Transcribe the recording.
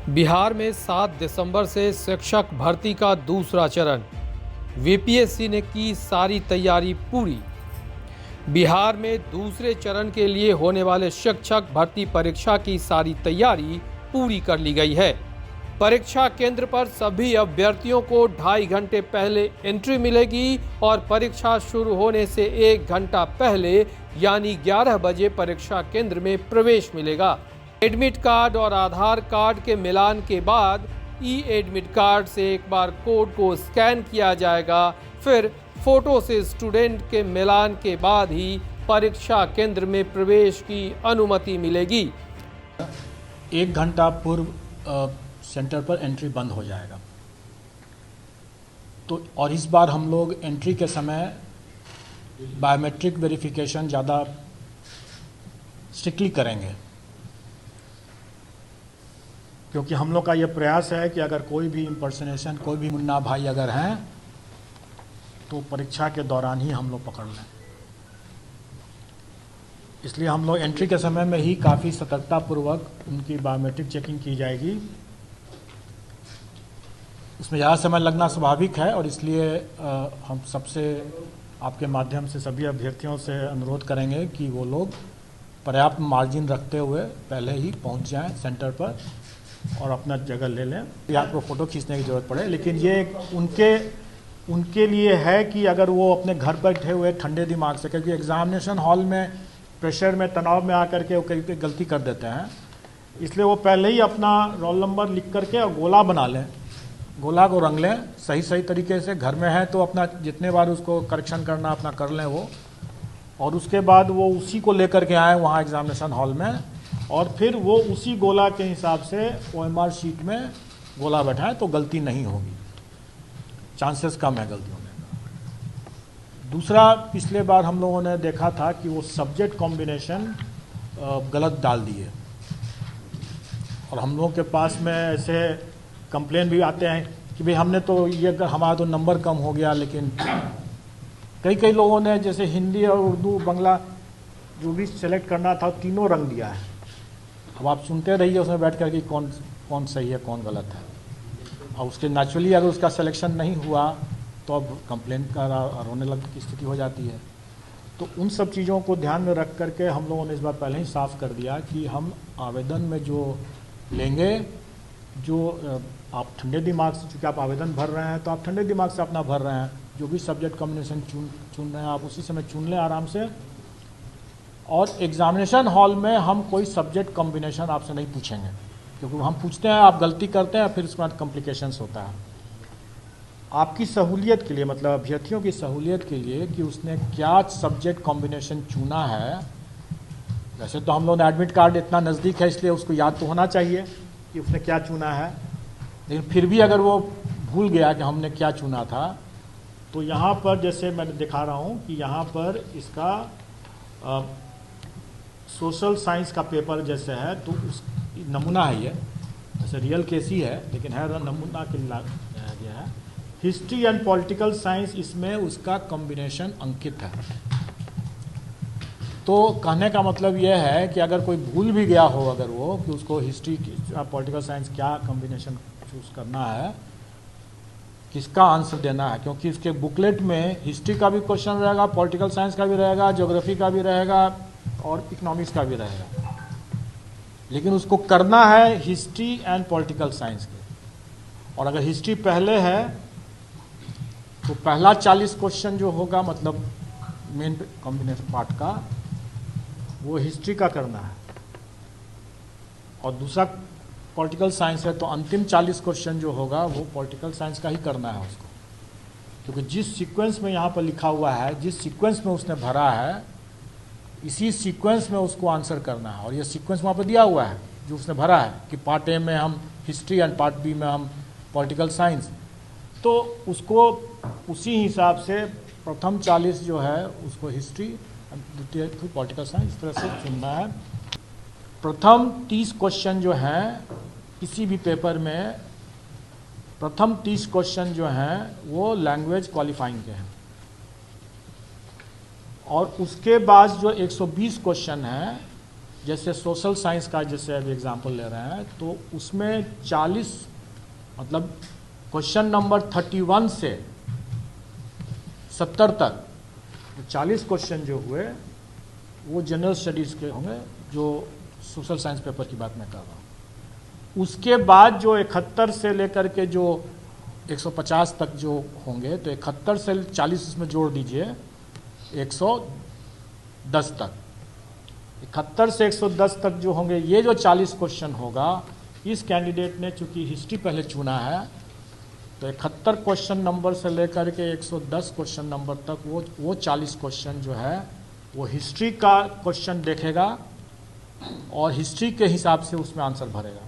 बिहार में 7 दिसंबर से शिक्षक भर्ती का दूसरा चरण। वीपीएससी ने की सारी तैयारी पूरी। बिहार में दूसरे चरण के लिए होने वाले शिक्षक भर्ती परीक्षा की सारी तैयारी पूरी कर ली गई है। परीक्षा केंद्र पर सभी अभ्यर्थियों को 2.5 घंटे पहले एंट्री मिलेगी और परीक्षा शुरू होने से 1 घंटा पहले यानी 11 बजे परीक्षा केंद्र में प्रवेश मिलेगा। एडमिट कार्ड और आधार कार्ड के मिलान के बाद ई एडमिट कार्ड से एक बार कोड को स्कैन किया जाएगा, फिर फोटो से स्टूडेंट के मिलान के बाद ही परीक्षा केंद्र में प्रवेश की अनुमति मिलेगी। 1 घंटा पूर्व सेंटर पर एंट्री बंद हो जाएगा। तो और इस बार हम लोग एंट्री के समय बायोमेट्रिक वेरिफिकेशन ज़्यादा स्ट्रिक्टली करेंगे, क्योंकि हम लोग का ये प्रयास है कि अगर कोई भी इम्पर्सनेशन, कोई भी मुन्ना भाई अगर हैं तो परीक्षा के दौरान ही हम लोग पकड़ लें। इसलिए हम लोग एंट्री के समय में ही काफ़ी सतर्कतापूर्वक उनकी बायोमेट्रिक चेकिंग की जाएगी। इसमें ज़्यादा समय लगना स्वाभाविक है और इसलिए हम सबसे आपके माध्यम से सभी अभ्यर्थियों से अनुरोध करेंगे कि वो लोग पर्याप्त मार्जिन रखते हुए पहले ही पहुंच जाएं सेंटर पर और अपना जगह ले लें। या आपको फ़ोटो खींचने की ज़रूरत पड़े, लेकिन ये उनके लिए है कि अगर वो अपने घर पर बैठे हुए ठंडे दिमाग से, क्योंकि एग्जामिनेशन हॉल में प्रेशर में, तनाव में आकर के वो कई गलती कर देते हैं, इसलिए वो पहले ही अपना रोल नंबर लिख करके और गोला बना लें, गोला को रंग लें सही तरीके से। घर में है तो अपना जितने बार उसको करेक्शन करना अपना कर लें वो, और उसके बाद वो उसी को लेकर के आए वहाँ एग्जामिनेशन हॉल में, और फिर वो उसी गोला के हिसाब से OMR शीट में गोला बैठाएं तो गलती नहीं होगी, चांसेस कम है गलती होने का। दूसरा, पिछले बार हम लोगों ने देखा था कि वो सब्जेक्ट कॉम्बिनेशन गलत डाल दिए, और हम लोगों के पास में ऐसे कंप्लेन भी आते हैं कि भाई हमने तो ये, हमारा तो नंबर कम हो गया, लेकिन कई लोगों ने जैसे हिंदी और उर्दू बांग्ला जो भी सेलेक्ट करना था तीनों रंग दिया है। अब आप सुनते रहिए उसमें बैठ कर कि कौन सही है कौन गलत है, और उसके नेचुरली अगर उसका सिलेक्शन नहीं हुआ तो अब कंप्लेन का रोने लगने की स्थिति हो जाती है। तो उन सब चीज़ों को ध्यान में रख करके हम लोगों ने इस बार पहले ही साफ कर दिया कि हम आवेदन में जो लेंगे, जो आप ठंडे दिमाग से, चूँकि आप आवेदन भर रहे हैं तो आप ठंडे दिमाग से अपना भर रहे हैं, जो भी सब्जेक्ट कॉम्बिनेशन चुन रहे हैं आप उसी समय चुन लें आराम से। और एग्जामिनेशन हॉल में हम कोई सब्जेक्ट कॉम्बिनेशन आपसे नहीं पूछेंगे, क्योंकि हम पूछते हैं आप गलती करते हैं फिर उसके बाद कॉम्प्लिकेशंस होता है। आपकी सहूलियत के लिए, मतलब अभ्यर्थियों की सहूलियत के लिए कि उसने क्या सब्जेक्ट कॉम्बिनेशन चुना है। वैसे तो हम लोग ने एडमिट कार्ड इतना नज़दीक है इसलिए उसको याद तो होना चाहिए कि उसने क्या चुना है, लेकिन फिर भी अगर वो भूल गया कि हमने क्या चुना था, तो यहाँ पर जैसे मैं दिखा रहा हूँ कि यहाँ पर इसका सोशल साइंस का पेपर जैसे है, तो उस नमूना है, ये जैसे रियल केस ही है लेकिन है नमूना के गया है। हिस्ट्री एंड पॉलिटिकल साइंस, इसमें उसका कॉम्बिनेशन अंकित है। तो कहने का मतलब यह है कि अगर कोई भूल भी गया हो, अगर वो कि उसको हिस्ट्री पॉलिटिकल साइंस क्या कॉम्बिनेशन चूज़ करना है, किसका आंसर देना है, क्योंकि उसके बुकलेट में हिस्ट्री का भी क्वेश्चन रहेगा, पॉलिटिकल साइंस का भी रहेगा, ज्योग्राफी का भी रहेगा और इकोनॉमिक्स का भी रहेगा, लेकिन उसको करना है हिस्ट्री एंड पॉलिटिकल साइंस के। और अगर हिस्ट्री पहले है तो पहला 40 क्वेश्चन जो होगा, मतलब मेन कॉम्बिनेशन पार्ट का, वो हिस्ट्री का करना है, और दूसरा पॉलिटिकल साइंस है तो अंतिम 40 क्वेश्चन जो होगा वो पॉलिटिकल साइंस का ही करना है उसको, क्योंकि जिस सीक्वेंस में यहाँ पर लिखा हुआ है, जिस सीक्वेंस में उसने भरा है, इसी सीक्वेंस में उसको आंसर करना है। और ये सीक्वेंस वहाँ पर दिया हुआ है जो उसने भरा है कि पार्ट ए में हम हिस्ट्री एंड पार्ट बी में हम पॉलिटिकल साइंस, तो उसको उसी हिसाब से प्रथम 40 जो है उसको हिस्ट्री, द्वितीय पॉलिटिकल साइंस, इस तरह से चुनना है। प्रथम 30 क्वेश्चन जो हैं किसी भी पेपर में, प्रथम 30 क्वेश्चन जो हैं वो लैंग्वेज क्वालिफाइंग के हैं, और उसके बाद जो 120 क्वेश्चन हैं जैसे सोशल साइंस का जैसे अभी एग्जांपल ले रहे हैं, तो उसमें 40 मतलब क्वेश्चन नंबर 31 से 70 तक 40 क्वेश्चन जो हुए वो जनरल स्टडीज़ के होंगे, जो सोशल साइंस पेपर की बात मैं कर रहा हूँ। उसके बाद जो 71 से लेकर के जो 150 तक जो होंगे, तो 71 से 40 इसमें जोड़ दीजिए 110 तक, 71 से 110 तक जो होंगे, ये जो 40 क्वेश्चन होगा, इस कैंडिडेट ने चूंकि हिस्ट्री पहले चुना है, तो 71 क्वेश्चन नंबर से लेकर के 110 क्वेश्चन नंबर तक वो 40 क्वेश्चन जो है वो हिस्ट्री का क्वेश्चन देखेगा और हिस्ट्री के हिसाब से उसमें आंसर भरेगा।